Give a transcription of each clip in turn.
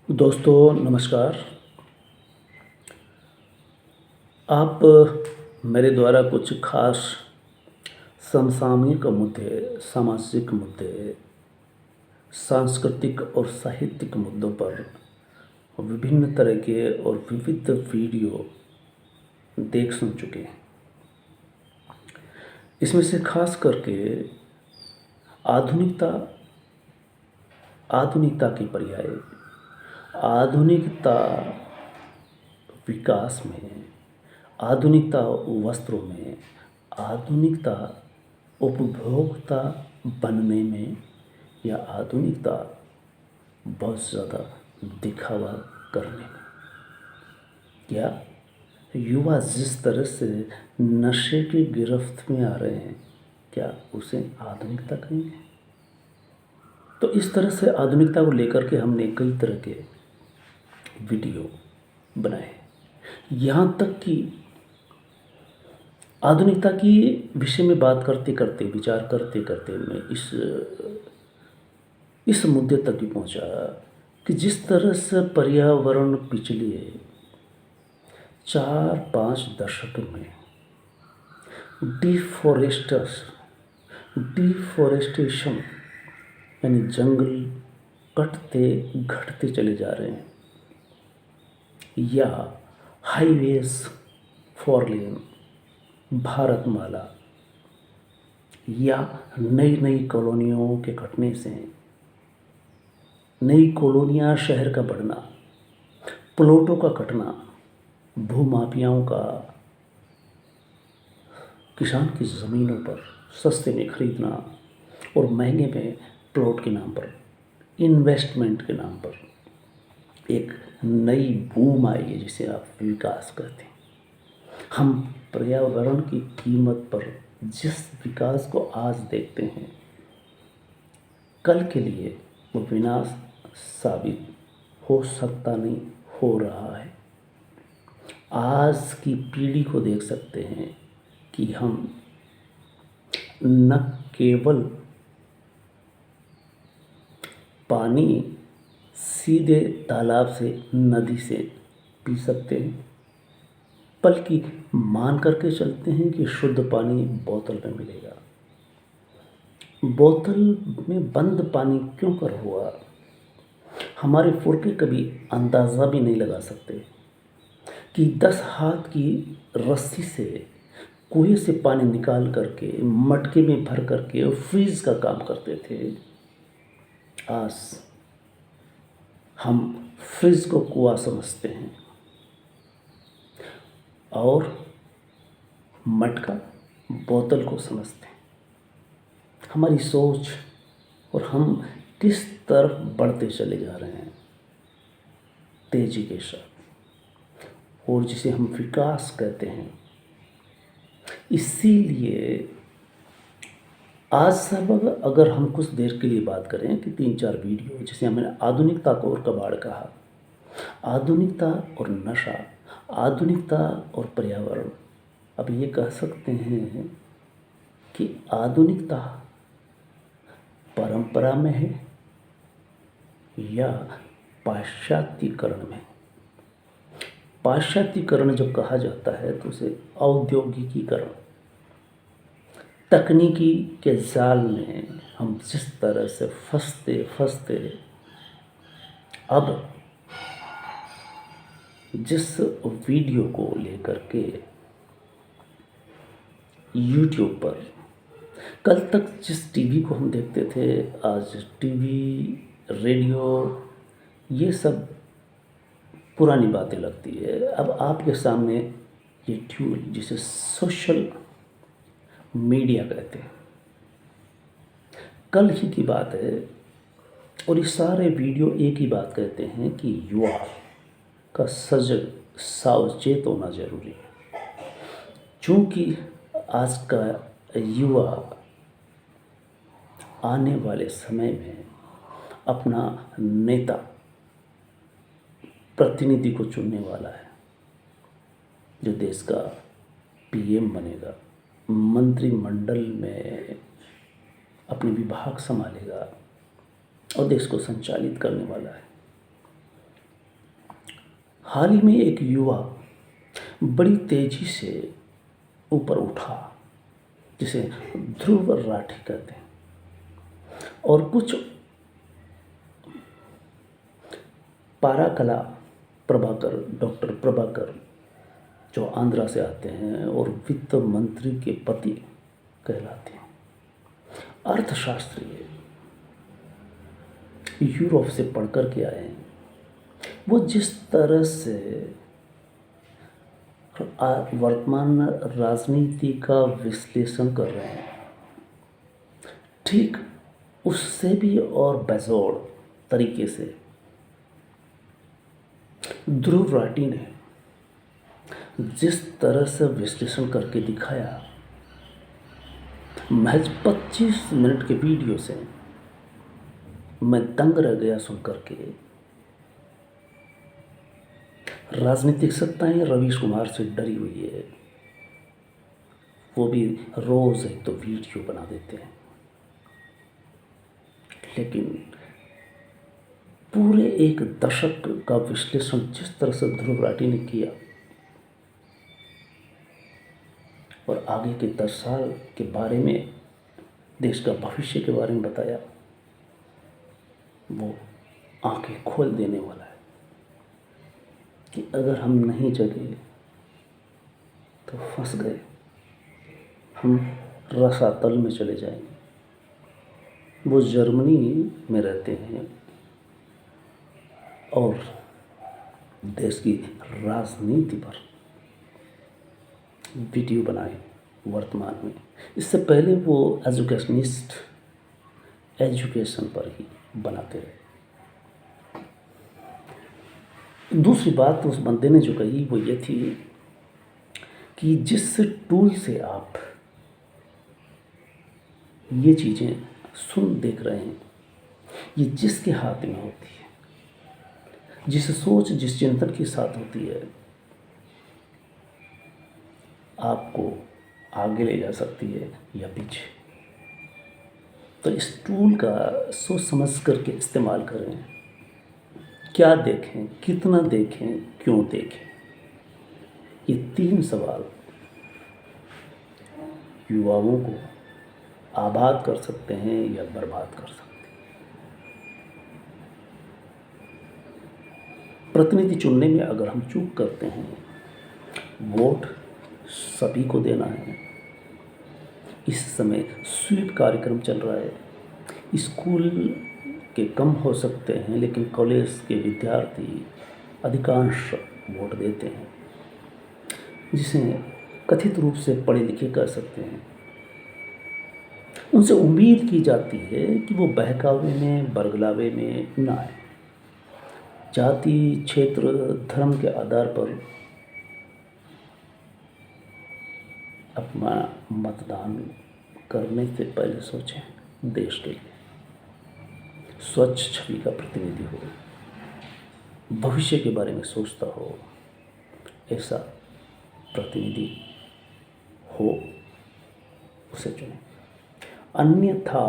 दोस्तों नमस्कार। आप मेरे द्वारा कुछ खास समसामयिक मुद्दे, सामाजिक मुद्दे, सांस्कृतिक और साहित्यिक मुद्दों पर विभिन्न तरह के और विविध वीडियो देख सुन चुके हैं। इसमें से खास करके आधुनिकता आधुनिकता की पर्याय, आधुनिकता विकास में, आधुनिकता वस्त्रों में, आधुनिकता उपभोक्ता बनने में, या आधुनिकता बहुत ज़्यादा दिखावा करने में, या युवा जिस तरह से नशे की गिरफ्त में आ रहे हैं, क्या उसे आधुनिकता कहेंगे? तो इस तरह से आधुनिकता को लेकर के हमने कई तरह के वीडियो बनाए। यहाँ तक कि आधुनिकता की विषय में बात करते करते, विचार करते करते मैं इस मुद्दे तक भी पहुँचा कि जिस तरह से पर्यावरण पिछले 4-5 दशक में डिफॉरेस्टेशन यानी जंगल कटते घटते चले जा रहे हैं, या हाईवेज, 4 लेन, भारतमाला, या नई नई कॉलोनियों के कटने से, नई कॉलोनियाँ शहर का बढ़ना, प्लॉटों का कटना, भूमाफियाओं का किसान की ज़मीनों पर सस्ते में खरीदना और महंगे में प्लॉट के नाम पर, इन्वेस्टमेंट के नाम पर एक नई बूम आई है जिसे आप विकास कहते हैं। हम पर्यावरण की कीमत पर जिस विकास को आज देखते हैं, कल के लिए वो विनाश साबित हो सकता नहीं, हो रहा है। आज की पीढ़ी को देख सकते हैं कि हम न केवल पानी सीधे तालाब से, नदी से पी सकते हैं, बल्कि मान करके चलते हैं कि शुद्ध पानी बोतल में मिलेगा। बोतल में बंद पानी क्यों कर हुआ, हमारे पुरखे कभी अंदाज़ा भी नहीं लगा सकते कि 10 हाथ की रस्सी से कुएं से पानी निकाल करके मटके में भर करके फ्रीज का काम करते थे। आज हम फ्रिज को कुआं समझते हैं और मटका बोतल को समझते हैं। हमारी सोच और हम किस तरफ बढ़ते चले जा रहे हैं तेजी के साथ, और जिसे हम विकास कहते हैं। इसीलिए आज सब अगर हम कुछ देर के लिए बात करें कि 3-4 वीडियो, जिसे हमने आधुनिकता को और कबाड़ कहा, आधुनिकता और नशा, आधुनिकता और पर्यावरण, अब ये कह सकते हैं कि आधुनिकता परंपरा में है या पाश्चात्यकरण में। पाश्चात्यकरण जब कहा जाता है तो उसे औद्योगिकीकरण, तकनीकी के जाल में हम जिस तरह से फंसते फंसते अब जिस वीडियो को लेकर के यूट्यूब पर, कल तक जिस टीवी को हम देखते थे, आज टीवी, रेडियो, ये सब पुरानी बातें लगती है। अब आपके सामने ये टूल जिसे सोशल मीडिया कहते हैं, कल ही की बात है, और ये सारे वीडियो एक ही बात कहते हैं कि युवा का सजग सावचेत होना जरूरी है। चूँकि आज का युवा आने वाले समय में अपना नेता, प्रतिनिधि को चुनने वाला है, जो देश का पीएम बनेगा, मंत्रिमंडल में अपने विभाग संभालेगा और देश को संचालित करने वाला है। हाल ही में एक युवा बड़ी तेजी से ऊपर उठा, जिसे ध्रुव राठी कहते हैं, और कुछ पाराकला प्रभाकर, डॉक्टर प्रभाकर, जो आंध्रा से आते हैं और वित्त मंत्री के पति कहलाते हैं, अर्थशास्त्री, यूरोप से पढ़ कर के आए हैं। वो जिस तरह से वर्तमान राजनीति का विश्लेषण कर रहे हैं, ठीक उससे भी और बेजोड़ तरीके से ध्रुव राठी ने जिस तरह से विश्लेषण करके दिखाया, महज 25 मिनट के वीडियो से मैं दंग रह गया सुन करके। राजनीतिक सत्ताएं रवीश कुमार से डरी हुई है, वो भी रोज एक तो वीडियो बना देते हैं, लेकिन पूरे एक दशक का विश्लेषण जिस तरह से ध्रुव राठी ने किया और आगे के 10 साल के बारे में, देश का भविष्य के बारे में बताया, वो आंखें खोल देने वाला है कि अगर हम नहीं जगे तो फंस गए, हम रसातल में चले जाएंगे। वो जर्मनी में रहते हैं और देश की राजनीति पर वीडियो बनाए वर्तमान में। इससे पहले वो एजुकेशन पर ही बनाते रहे। दूसरी बात उस बंदे ने जो कही वो ये थी कि जिस टूल से आप ये चीज़ें सुन देख रहे हैं, ये जिसके हाथ में होती है, जिस सोच जिस चिंतन के साथ होती है, आपको आगे ले जा सकती है या पीछे। तो इस टूल का सोच समझ करके इस्तेमाल करें। क्या देखें, कितना देखें, क्यों देखें, ये 3 सवाल युवाओं को आबाद कर सकते हैं या बर्बाद कर सकते हैं। प्रतिनिधि चुनने में अगर हम चूक करते हैं, वोट सभी को देना है। इस समय स्वीप कार्यक्रम चल रहा है। स्कूल के कम हो सकते हैं, लेकिन कॉलेज के विद्यार्थी अधिकांश वोट देते हैं, जिसे कथित रूप से पढ़े लिखे कर सकते हैं। उनसे उम्मीद की जाती है कि वो बहकावे में, बरगलावे में ना आए। जाति, क्षेत्र, धर्म के आधार पर अपना मतदान करने से पहले सोचें देश के लिए। स्वच्छ छवि का प्रतिनिधि हो, भविष्य के बारे में सोचता हो, ऐसा प्रतिनिधि हो, उसे चुनें। अन्यथा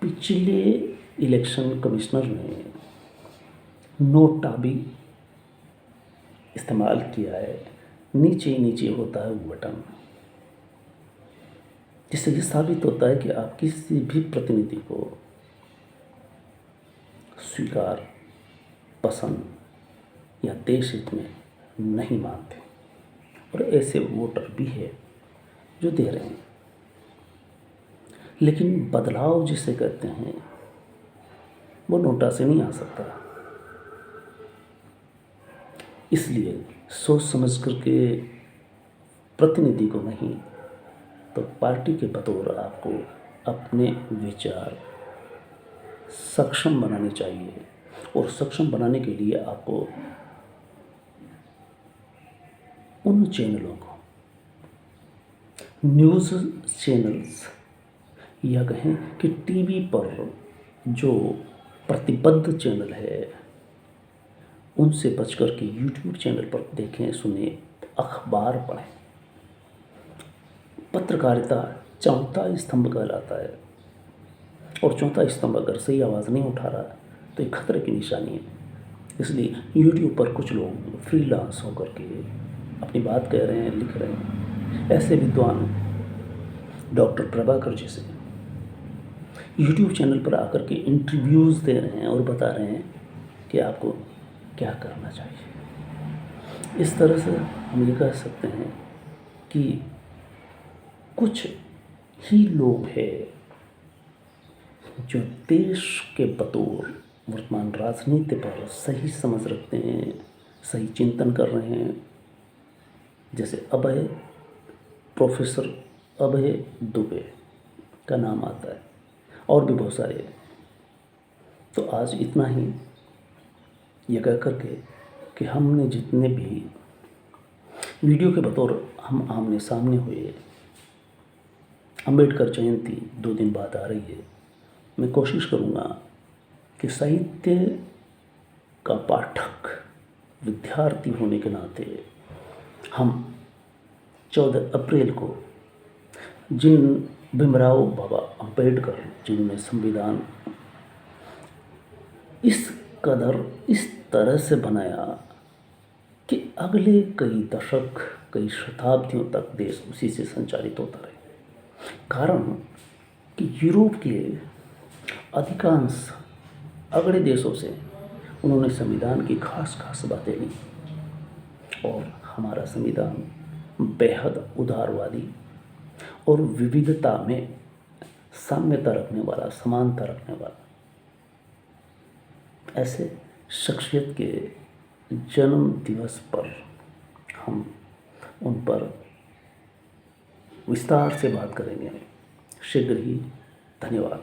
पिछले इलेक्शन कमिश्नर ने नोटा भी इस्तेमाल किया है। नीचे नीचे होता है वो बटन, जिससे ये साबित होता है कि आप किसी भी प्रतिनिधि को स्वीकार, पसंद या देश हित में नहीं मानते। और ऐसे वोटर भी है जो दे रहे हैं, लेकिन बदलाव जिसे कहते हैं वो नोटा से नहीं आ सकता। इसलिए सोच समझ करके प्रतिनिधि को नहीं तो पार्टी के बतौर आपको अपने विचार सक्षम बनाने चाहिए। और सक्षम बनाने के लिए आपको उन चैनलों को, न्यूज़ चैनल्स या कहें कि टीवी पर जो प्रतिबद्ध चैनल है, उनसे बचकर के यूट्यूब चैनल पर देखें, सुने, अखबार पढ़ें। पत्रकारिता चौथा स्तंभ कहलाता है, और चौथा स्तंभ अगर सही आवाज़ नहीं उठा रहा तो एक खतरे की निशानी है। इसलिए यूट्यूब पर कुछ लोग फ्रीलांस होकर के अपनी बात कह रहे हैं, लिख रहे हैं। ऐसे विद्वान डॉक्टर प्रभाकर जैसे यूट्यूब चैनल पर आकर के इंटरव्यूज़ दे रहे हैं और बता रहे हैं कि आपको क्या करना चाहिए। इस तरह से हम ये कह सकते हैं कि कुछ ही लोग हैं जो देश के बतौर वर्तमान राजनीति पर सही समझ रखते हैं, सही चिंतन कर रहे हैं। जैसे प्रोफेसर अभय दुबे का नाम आता है और भी बहुत सारे। तो आज इतना ही ये कह कर के कि हमने जितने भी वीडियो के बतौर हम आमने सामने हुए, अंबेडकर जयंती 2 दिन बाद आ रही है। मैं कोशिश करूँगा कि साहित्य का पाठक विद्यार्थी होने के नाते हम 14 अप्रैल को जिन भीमराव बाबा अंबेडकर जिन्होंने संविधान इस कदर इस तरह से बनाया कि अगले कई दशक, कई शताब्दियों तक देश उसी से संचालित होता रहे। कारण कि यूरोप के अधिकांश अगले देशों से उन्होंने संविधान की खास खास बातें ली और हमारा संविधान बेहद उदारवादी और विविधता में साम्यता रखने वाला, समानता रखने वाला, ऐसे शख्सियत के जन्म दिवस पर हम उन पर विस्तार से बात करेंगे शीघ्र ही। धन्यवाद।